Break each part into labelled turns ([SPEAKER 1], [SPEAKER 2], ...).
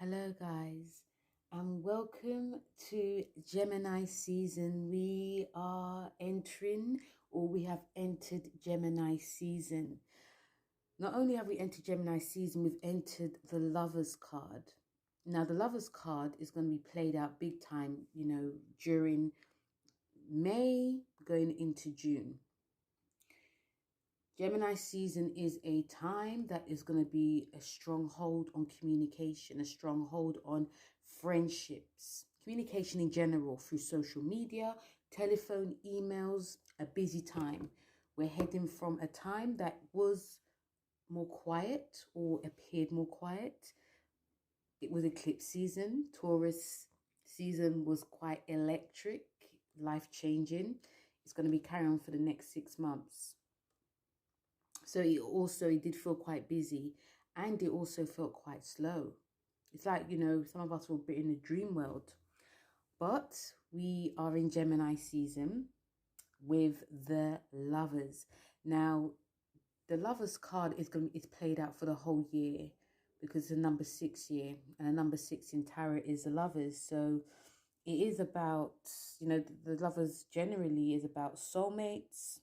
[SPEAKER 1] Hello, guys, and welcome to Gemini season. We are entering, or we have entered Gemini season. Not only have we entered Gemini season, we've entered the Lovers card. Now, the Lovers card is going to be played out big time, during May going into June. Gemini season is a time that is going to be a stronghold on communication, a stronghold on friendships, communication in general through social media, telephone, emails, a busy time. We're heading from a time that was more quiet or appeared more quiet. It was eclipse season. Taurus season was quite electric, life-changing. It's going to be carrying on for the next 6 months. So it did feel quite busy, and it also felt quite slow. It's like, some of us were a bit in a dream world. But we are in Gemini season with the Lovers. Now, the Lovers card is played out for the whole year because it's a number 6 year, and a number 6 in tarot is the Lovers. So it is about, the Lovers generally is about soulmates,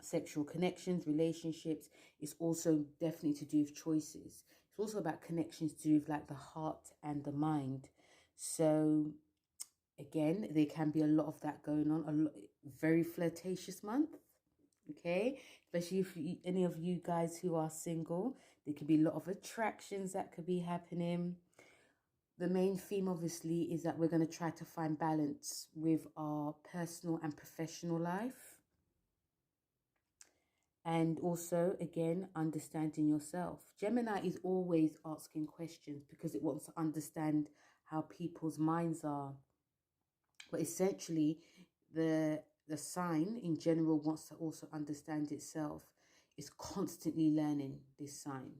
[SPEAKER 1] sexual connections, relationships. It's also definitely to do with choices. It's also about connections to do with like the heart and the mind. So again, there can be a lot of that going on. Very flirtatious month. Okay, especially if any of you guys who are single, there could be a lot of attractions that could be happening. The main theme obviously is that we're going to try to find balance with our personal and professional life. And also, again, understanding yourself. Gemini is always asking questions because it wants to understand how people's minds are. But essentially, the sign in general wants to also understand itself. It's constantly learning, this sign.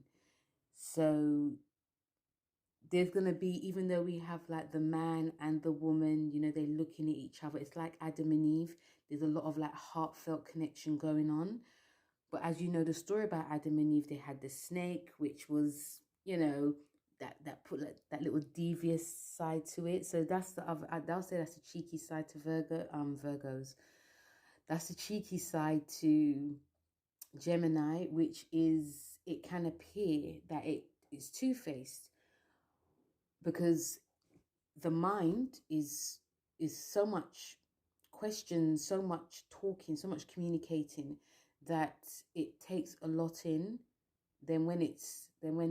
[SPEAKER 1] So there's going to be, even though we have like the man and the woman, they're looking at each other. It's like Adam and Eve. There's a lot of like heartfelt connection going on. But as you know, the story about Adam and Eve, they had the snake, which was, that put like that little devious side to it. So that's the other. I'll say that's the cheeky side to Virgos. That's the cheeky side to Gemini, which is, it can appear that it is two-faced because the mind is so much questions, so much talking, so much communicating, that it takes a lot in. Then when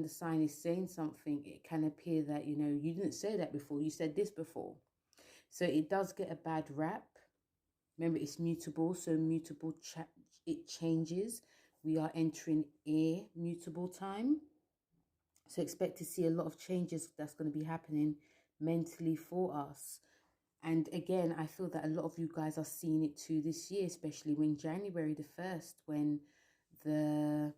[SPEAKER 1] the sign is saying something, it can appear that, you didn't say that before, you said this before. So it does get a bad rap. Remember, it's mutable, so mutable, it changes. We are entering air mutable time. So expect to see a lot of changes that's going to be happening mentally for us. And again, I feel that a lot of you guys are seeing it too this year, especially when January the 1st, when the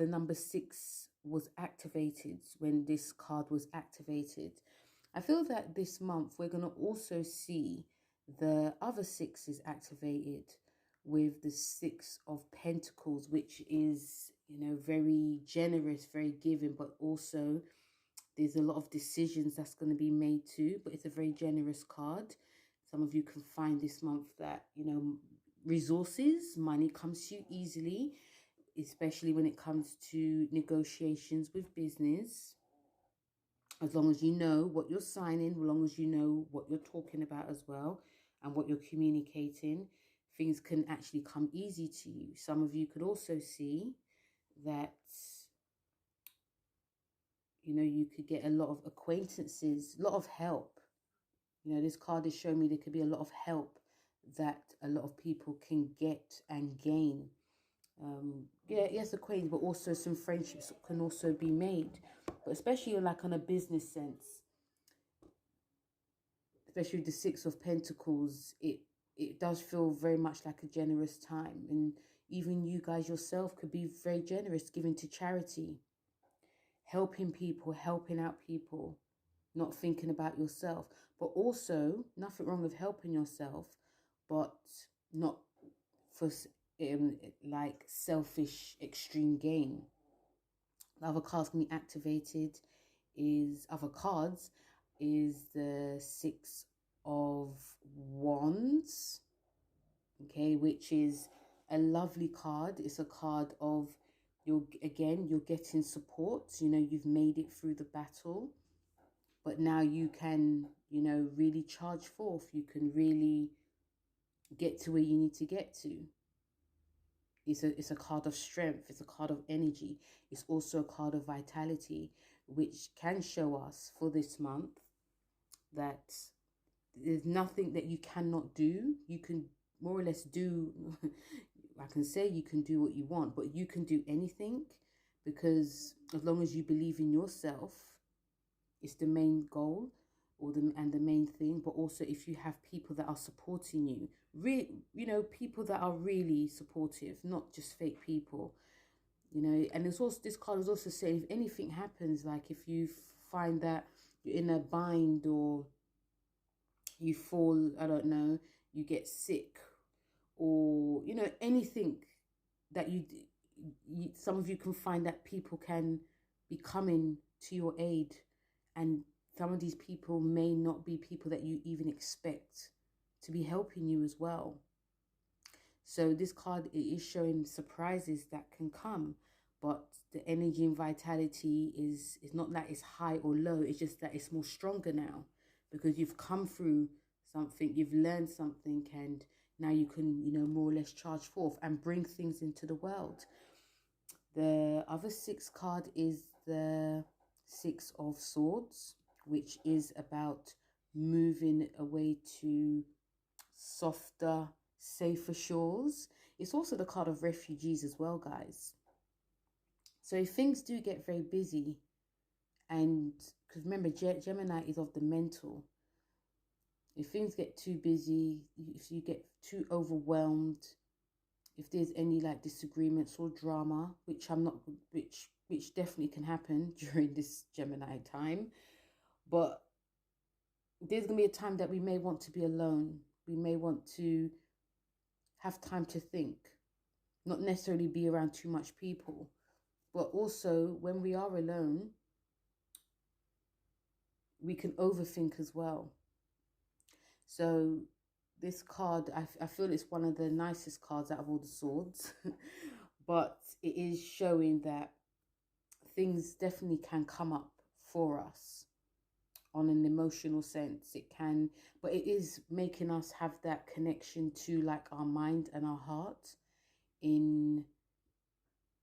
[SPEAKER 1] number 6 was activated, when this card was activated. I feel that this month we're going to also see the other 6s activated with the 6 of Pentacles, which is, very generous, very giving, but also there's a lot of decisions that's going to be made too, but it's a very generous card. Some of you can find this month that, resources, money comes to you easily, especially when it comes to negotiations with business. As long as you know what you're signing, as long as you know what you're talking about as well, and what you're communicating, things can actually come easy to you. Some of you could also see that, you could get a lot of acquaintances, a lot of help. This card is showing me there could be a lot of help that a lot of people can get and gain. Yes, acquaintance, but also some friendships can also be made. But especially like on a business sense, especially with the 6 of Pentacles, it does feel very much like a generous time. And even you guys yourself could be very generous, giving to charity, helping people, helping out people, not thinking about yourself. But also, nothing wrong with helping yourself, but not for like selfish extreme gain. The other cards can be activated other cards is the Six of Wands, okay, which is a lovely card. It's a card of you're getting support. You know, you've made it through the battle, but now you can, you know, really charge forth. You can really get to where you need to get to. It's a card of strength. It's a card of energy. It's also a card of vitality, which can show us for this month that there's nothing that you cannot do. You can more or less do, I can say you can do what you want, but you can do anything, because as long as you believe in yourself, it's the main goal, and the main thing. But also if you have people that are supporting you, you know, people that are really supportive, not just fake people, you know. And it's also, this card is also saying, if anything happens, like if you find that you're in a bind, or you fall, I don't know, you get sick, or, you know, anything that some of you can find that people can be coming to your aid, and some of these people may not be people that you even expect to be helping you as well. So this card, it is showing surprises that can come, but the energy and vitality is not that it's high or low. It's just that it's more stronger now, because you've come through something, you've learned something, and now you can, you know, more or less charge forth and bring things into the world. The other 6 card is the Six of Swords, which is about moving away to softer, safer shores. It's also the card of refugees as well, guys. So if things do get very busy, and because remember, Gemini is of the mental. If things get too busy, if you get too overwhelmed, if there's any like disagreements or drama, which definitely can happen during this Gemini time, but there's gonna be a time that we may want to be alone. We may want to have time to think, not necessarily be around too much people, but also when we are alone, we can overthink as well. So this card, I feel it's one of the nicest cards out of all the swords, but it is showing that things definitely can come up for us on an emotional sense. It can, but it is making us have that connection to like our mind and our heart, in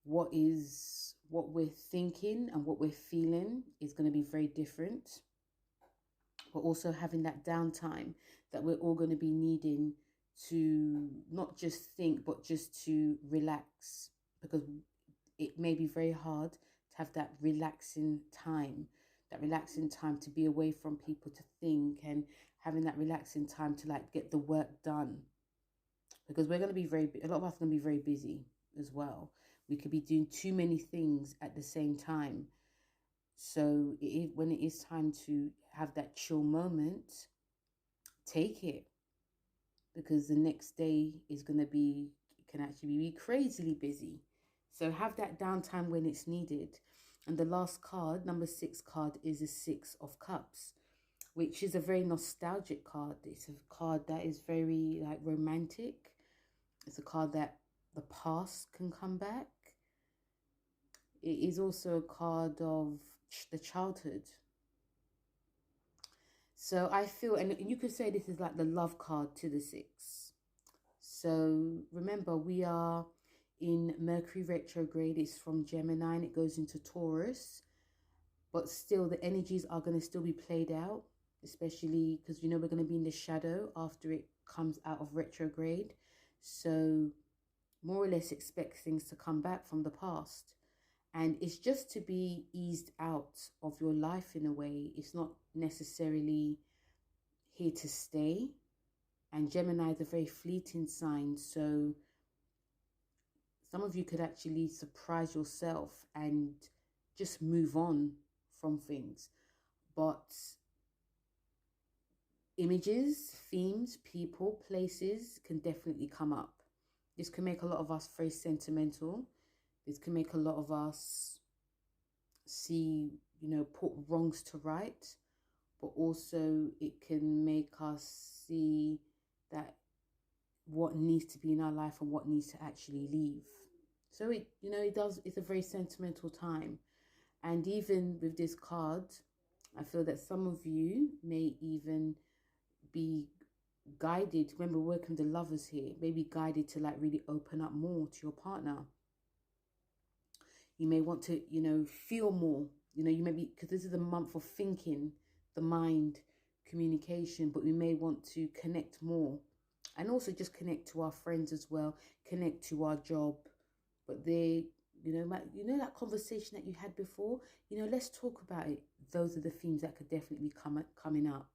[SPEAKER 1] what we're thinking and what we're feeling is going to be very different. But also having that downtime that we're all going to be needing to not just think, but just to relax, because it may be very hard to have that relaxing time to be away from people, to think, and having that relaxing time to like get the work done, because we're going to be a lot of us are going to be very busy as well. We could be doing too many things at the same time. So when it is time to have that chill moment, take it, because the next day is going to be, can actually be crazily busy. So have that downtime when it's needed. And the last card, number 6 card, is the Six of Cups, which is a very nostalgic card. It's a card that is very like romantic. It's a card that the past can come back. It is also a card of the childhood. So I feel, and you could say this is like the love card to the 6. So remember, we are in Mercury retrograde. It's from Gemini and it goes into Taurus. But still, the energies are going to still be played out, especially because, you know, we're going to be in the shadow after it comes out of retrograde. So more or less expect things to come back from the past. And it's just to be eased out of your life in a way. It's not necessarily here to stay. And Gemini is a very fleeting sign. So some of you could actually surprise yourself and just move on from things. But images, themes, people, places can definitely come up. This can make a lot of us very sentimental. This can make a lot of us see, you know, put wrongs to right, but also it can make us see that what needs to be in our life and what needs to actually leave. So it, you know, it's a very sentimental time. And even with this card, I feel that some of you may even be guided. Remember, working with the lovers here, maybe guided to like really open up more to your partner. You may want to, you know, feel more, you know, you may be, because this is a month of thinking, the mind, communication, but we may want to connect more, and also just connect to our friends as well, connect to our job. But they, you know that conversation that you had before, you know, let's talk about it. Those are the themes that could definitely be coming up.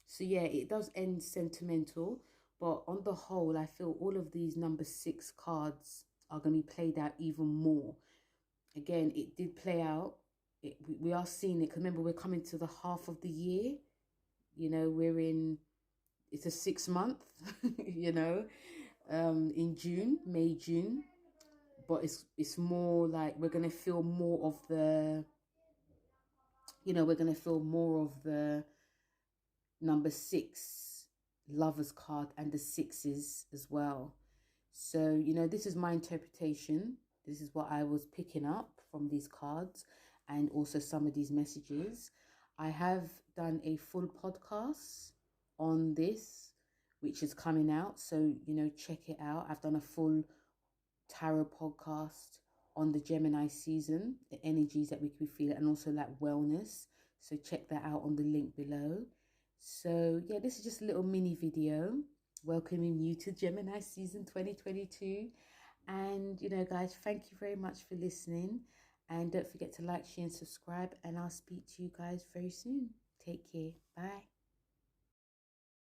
[SPEAKER 1] So yeah, it does end sentimental, but on the whole, I feel all of these number 6 cards are going to be played out even more. Again, it did play out. We are seeing it, because remember, we're coming to the half of the year. You know, it's a 6-month, you know, in June, May, June. But it's more like we're going to feel more of the, you know, we're going to feel more of the number 6 lovers card and the 6s as well. So, you know, this is my interpretation. This is what I was picking up from these cards and also some of these messages. I have done a full podcast on this, which is coming out. So, you know, check it out. I've done a full tarot podcast on the Gemini season, the energies that we could feel, and also like wellness. So check that out on the link below. So yeah, this is just a little mini video welcoming you to Gemini season 2022. And you know, guys, thank you very much for listening, and don't forget to like, share and subscribe, and I'll speak to you guys very soon. Take care. Bye.